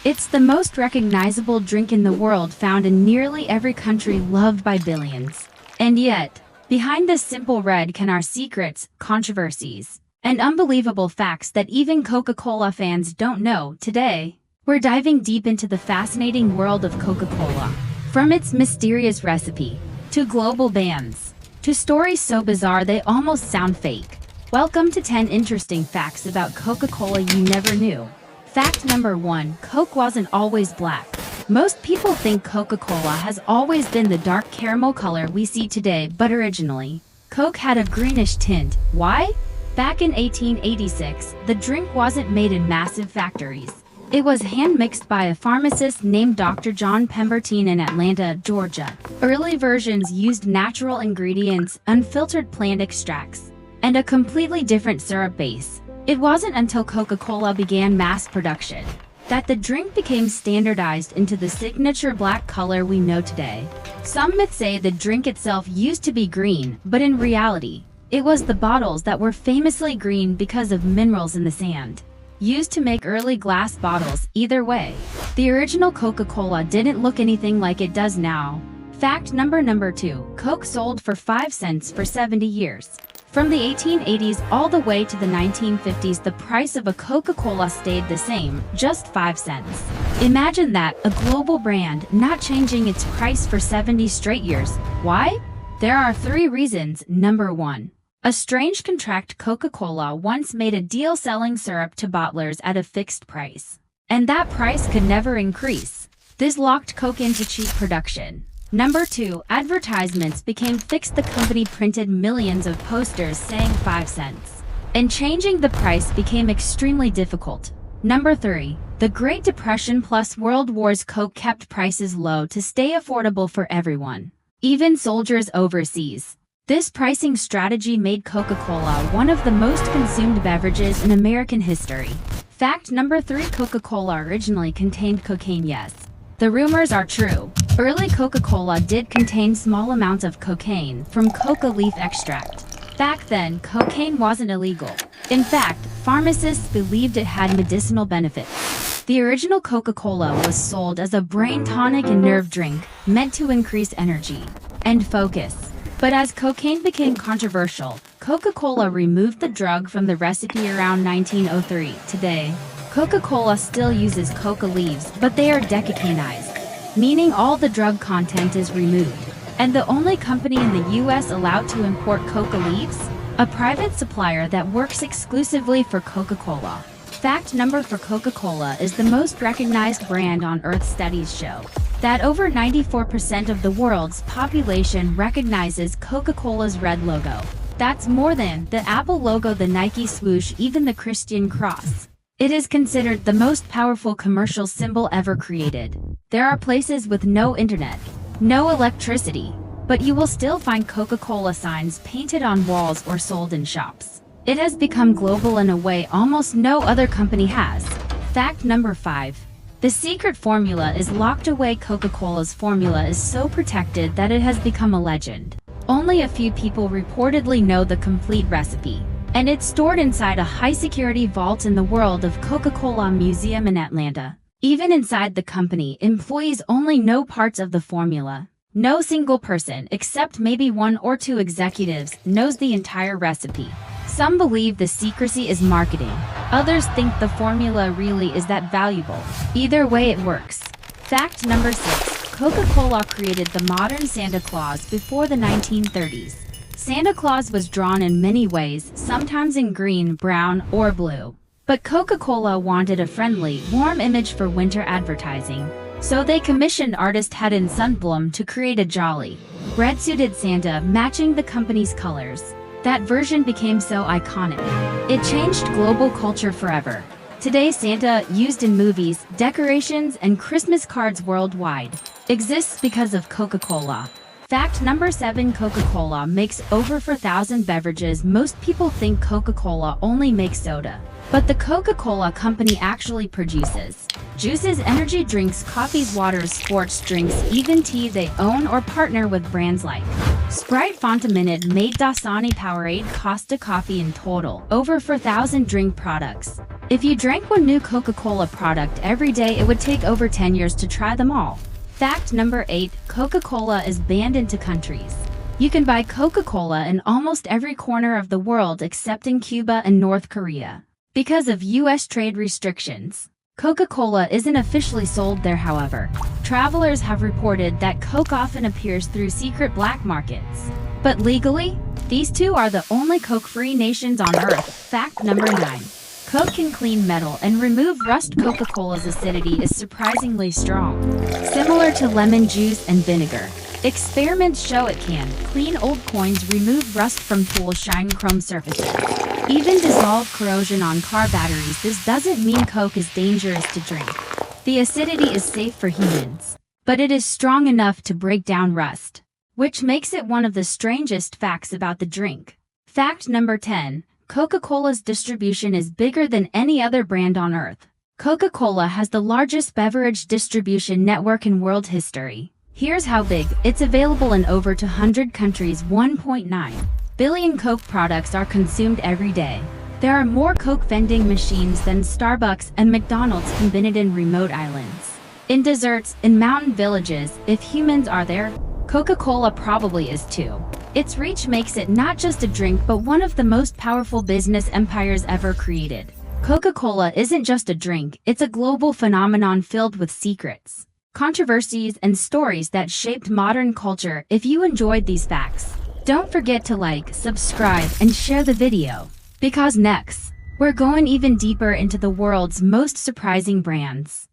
It's the most recognizable drink in the world, found in nearly every country, loved by billions. And yet, behind this simple red can are secrets, controversies, and unbelievable facts that even Coca-Cola fans don't know. Today, we're diving deep into the fascinating world of Coca-Cola. From its mysterious recipe, to global bans, to stories so bizarre they almost sound fake. Welcome to 10 interesting facts about Coca-Cola you never knew. Fact number 1, Coke wasn't always black. Most people think Coca-Cola has always been the dark caramel color we see today, but originally, Coke had a greenish tint. Why? Back in 1886, the drink wasn't made in massive factories. It was hand-mixed by a pharmacist named Dr. John Pemberton in Atlanta, Georgia. Early versions used natural ingredients, unfiltered plant extracts, and a completely different syrup base. It wasn't until Coca-Cola began mass production that the drink became standardized into the signature black color we know today. Some myths say the drink itself used to be green, but in reality, it was the bottles that were famously green because of minerals in the sand used to make early glass bottles. Either way, the original Coca-Cola didn't look anything like it does now. Fact number 2, Coke sold for 5 cents for 70 years. From the 1880s all the way to the 1950s, the price of a Coca-Cola stayed the same, just 5 cents. Imagine that, a global brand not changing its price for 70 straight years. Why? There are 3 reasons. Number 1. A strange contract. Coca-Cola once made a deal selling syrup to bottlers at a fixed price, and that price could never increase. This locked Coke into cheap production. Number 2, advertisements became fixed. The company printed millions of posters saying 5 cents, and changing the price became extremely difficult. Number 3, the Great Depression plus World Wars. Coke kept prices low to stay affordable for everyone, even soldiers overseas. This pricing strategy made Coca-Cola one of the most consumed beverages in American history. Fact number 3, Coca-Cola originally contained cocaine. Yes, the rumors are true. Early Coca-Cola did contain small amounts of cocaine from coca leaf extract. Back then, cocaine wasn't illegal. In fact, pharmacists believed it had medicinal benefits. The original Coca-Cola was sold as a brain tonic and nerve drink, meant to increase energy and focus. But as cocaine became controversial, Coca-Cola removed the drug from the recipe around 1903. Today, Coca-Cola still uses coca leaves, but they are decocainized, meaning all the drug content is removed. And the only company in the US allowed to import coca leaves? A private supplier that works exclusively for Coca-Cola. Fact number 4, Coca-Cola is the most recognized brand on Earth. Studies show that over 94% of the world's population recognizes Coca-Cola's red logo. That's more than the Apple logo, the Nike swoosh, even the Christian cross. It is considered the most powerful commercial symbol ever created. There are places with no internet, no electricity, but you will still find Coca-Cola signs painted on walls or sold in shops. It has become global in a way almost no other company has. Fact number 5. The secret formula is locked away. Coca-Cola's formula is so protected that it has become a legend. Only a few people reportedly know the complete recipe, and it's stored inside a high-security vault in the World of Coca-Cola Museum in Atlanta. Even inside the company, employees only know parts of the formula. No single person, except maybe 1 or 2 executives, knows the entire recipe. Some believe the secrecy is marketing. Others think the formula really is that valuable. Either way, it works. Fact number 6. Coca-Cola created the modern Santa Claus before the 1930s. Santa Claus was drawn in many ways, sometimes in green, brown, or blue. But Coca-Cola wanted a friendly, warm image for winter advertising. So they commissioned artist Haddon Sundblom to create a jolly, red-suited Santa matching the company's colors. That version became so iconic. It changed global culture forever. Today, Santa, used in movies, decorations, and Christmas cards worldwide, exists because of Coca-Cola. Fact number 7. Coca-Cola makes over 4,000 beverages. Most people think Coca-Cola only makes soda, but the Coca-Cola company actually produces juices, energy drinks, coffees, waters, sports drinks, even tea. They own or partner with brands like Sprite, Fanta, Minute Maid, Dasani, Powerade, Costa Coffee. In total, over 4,000 drink products. If you drank one new Coca-Cola product every day, it would take over 10 years to try them all. Fact number 8. Coca-Cola is banned into countries. You can buy Coca-Cola in almost every corner of the world except in Cuba and North Korea. Because of U.S. trade restrictions, Coca-Cola isn't officially sold there. However, travelers have reported that Coke often appears through secret black markets. But legally, these two are the only Coke-free nations on Earth. Fact number 9. Coke can clean metal and remove rust. Coca-Cola's acidity is surprisingly strong, similar to lemon juice and vinegar. Experiments show it can clean old coins, remove rust from tools, shine chrome surfaces, even dissolve corrosion on car batteries. This doesn't mean Coke is dangerous to drink. The acidity is safe for humans, but it is strong enough to break down rust, which makes it one of the strangest facts about the drink. Fact number 10. Coca-Cola's distribution is bigger than any other brand on Earth. Coca-Cola has the largest beverage distribution network in world history. Here's how big. It's available in over 200 countries. 1.9 billion Coke products are consumed every day. There are more Coke vending machines than Starbucks and McDonald's combined in remote islands, in deserts, in mountain villages. If humans are there, Coca-Cola probably is too. Its reach makes it not just a drink but one of the most powerful business empires ever created. Coca-Cola isn't just a drink, it's a global phenomenon filled with secrets, controversies, and stories that shaped modern culture. If you enjoyed these facts, don't forget to like, subscribe, and share the video. Because next, we're going even deeper into the world's most surprising brands.